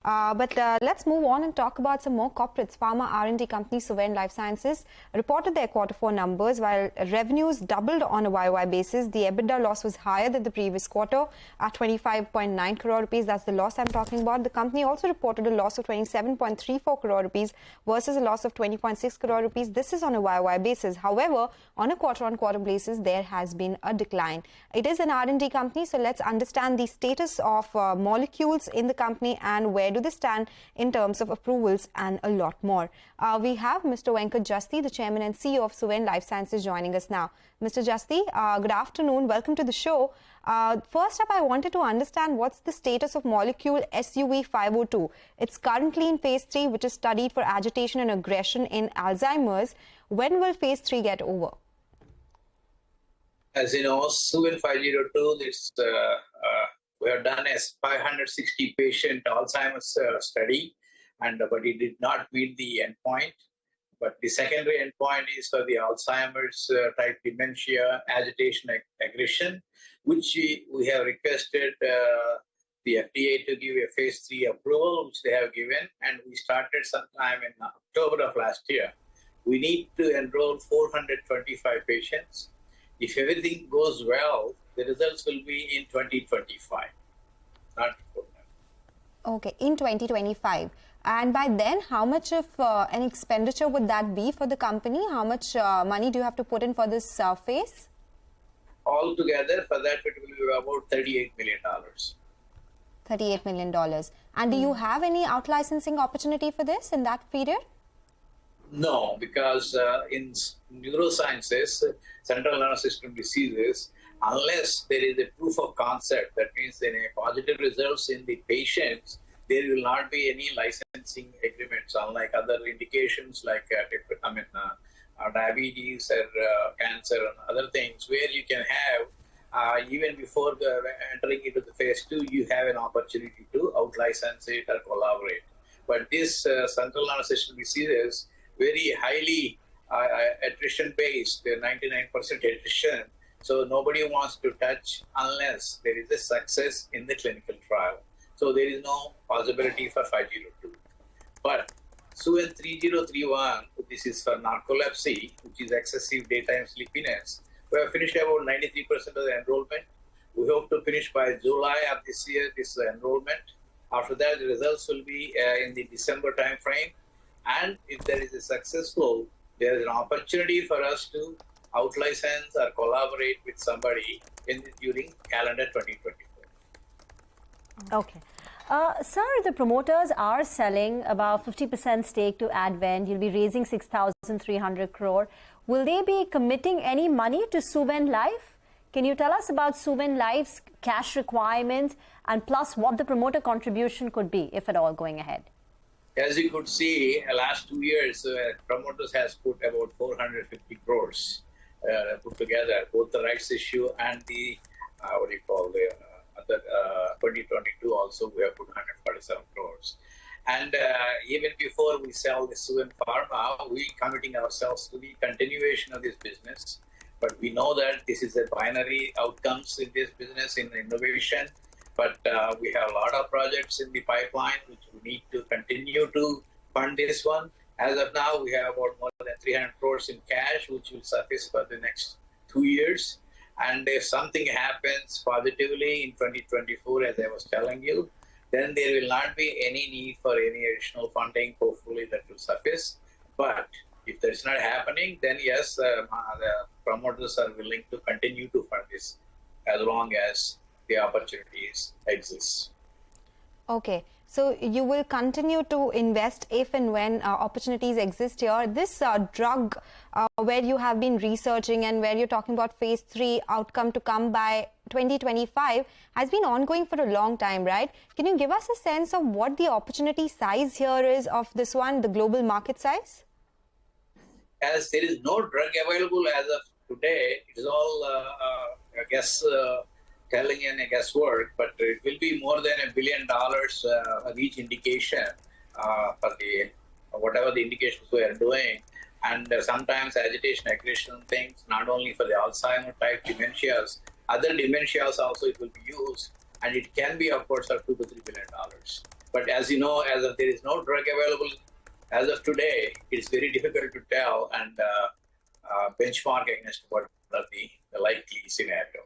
But let's move on and talk about some more corporates. Pharma R&D company Suven Life Sciences reported their Q4 numbers. While revenues doubled on a YOY basis, the EBITDA loss was higher than the previous quarter at 25.9 crore rupees. That's the loss I'm talking about. The company also reported a loss of 27.34 crore rupees versus a loss of 20.6 crore rupees. This is on a YOY basis. However, on a quarter-on-quarter basis, there has been a decline. It is an R&D company, so let's understand the status of molecules in the company and where do they stand in terms of approvals and a lot more. We have Mr. Venkat Jasti, the Chairman and CEO of Suven Life Sciences, joining us now. Mr. Jasti, good afternoon. Welcome to the show. First up, I wanted to understand what's the status of molecule SUV502. It's currently in phase 3, which is studied for agitation and aggression in Alzheimer's. When will phase 3 get over? As you know, Suven 502, we have done a 560 patient Alzheimer's study, but it did not meet the endpoint. But the secondary endpoint is for the Alzheimer's type dementia, agitation, aggression, which we have requested the FDA to give a phase 3 approval, which they have given, and we started sometime in October of last year. We need to enroll 425 patients. If everything goes well, the results will be in 2025, not before that. Okay, in 2025. And by then, how much of an expenditure would that be for the company? How much money do you have to put in for this phase? Altogether, for that, it will be about $38 million. $38 million. And do you have any out-licensing opportunity for this in that period? No, because in neurosciences, central nervous system diseases, unless there is a proof of concept, that means there are positive results in the patients, there will not be any licensing agreements, unlike other indications like diabetes or cancer and other things, where you can have, even before entering into the phase 2, you have an opportunity to out-license it or collaborate. But this central nervous system diseases, very highly attrition-based, 99% attrition. So nobody wants to touch unless there is a success in the clinical trial. So there is no possibility for 502. But Suven 3031, this is for narcolepsy, which is excessive daytime sleepiness. We have finished about 93% of the enrollment. We hope to finish by July of this year, this enrollment. After that, the results will be in the December time frame. And if there is a successful, there is an opportunity for us to out-license or collaborate with somebody during calendar 2024. Okay. Sir, the promoters are selling about 50% stake to Advent. You'll be raising 6,300 crore. Will they be committing any money to Suven Life? Can you tell us about Suven Life's cash requirements and plus what the promoter contribution could be, if at all, going ahead? As you could see, last 2 years, promoters has put about 450 crores put together, both the rights issue and the, 2022 also, we have put 147 crores. And even before we sell the Suven Pharma, we committing ourselves to the continuation of this business. But we know that this is a binary outcomes in this business, in innovation. But we have a lot of projects in the pipeline which we need to continue to fund this one. As of now, we have about more than 300 crores in cash, which will suffice for the next 2 years. And if something happens positively in 2024, as I was telling you, then there will not be any need for any additional funding. Hopefully that will suffice. But if that's not happening, then yes, the promoters are willing to continue to fund this as long as the opportunities exist. Okay, so you will continue to invest if and when opportunities exist here. This drug where you have been researching and where you're talking about phase 3 outcome to come by 2025 has been ongoing for a long time, right? Can you give us a sense of what the opportunity size here is of this one, the global market size? As there is no drug available as of today, it is all, I guess, telling and guesswork, but it will be more than $1 billion on each indication for the whatever the indications we are doing. And sometimes agitation, aggression things, not only for the Alzheimer type dementias, other dementias also it will be used, and it can be upwards of $2 to $3 billion. But as you know, as of there is no drug available as of today, it's very difficult to tell and benchmark against what are the likely scenario.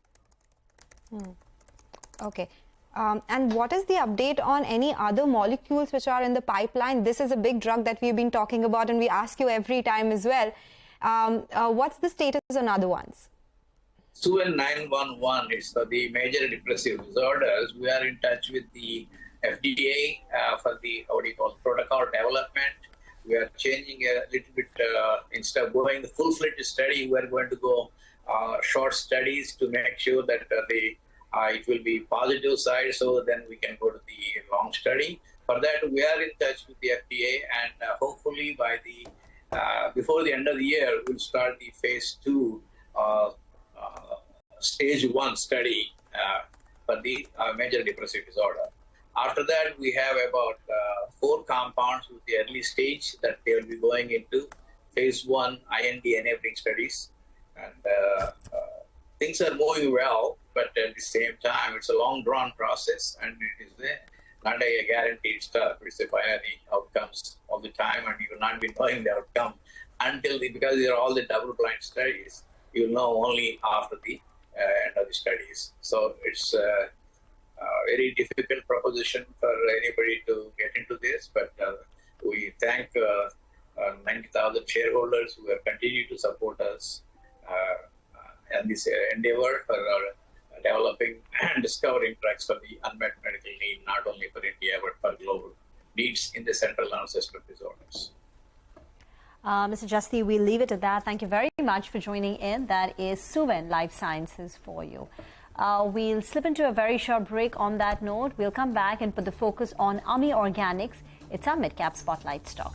Okay. And what is the update on any other molecules which are in the pipeline? This is a big drug that we've been talking about, and we ask you every time as well. What's the status on other ones? Suven 911 is for the major depressive disorders. We are in touch with the FDA for the protocol development. We are changing a little bit. Instead of going the full-fledged study, we are going to go short studies to make sure that it will be positive side, so then we can go to the long study. For that, we are in touch with the FDA, and hopefully by the before the end of the year, we'll start the phase 2 stage 1 study for the major depressive disorder. After that, we have about 4 compounds with the early stage that they will be going into phase 1 IND enabling studies. And things are moving well, but at the same time, it's a long drawn process, and it is not a guaranteed stuff. It's a binary outcomes all the time, and you will not be knowing the outcome until because these are all the double-blind studies. You will know only after the end of the studies. So it's a very difficult proposition for anybody to get into this, but we thank 90,000 shareholders who have continued to support us and this endeavor for developing and discovering drugs for the unmet medical need, not only for India, but for global needs in the central nervous system disorders. Mr. Jasti, we'll leave it at that. Thank you very much for joining in. That is Suven Life Sciences for you. We'll slip into a very short break on that note. We'll come back and put the focus on AMI Organics. It's our mid-cap spotlight stock.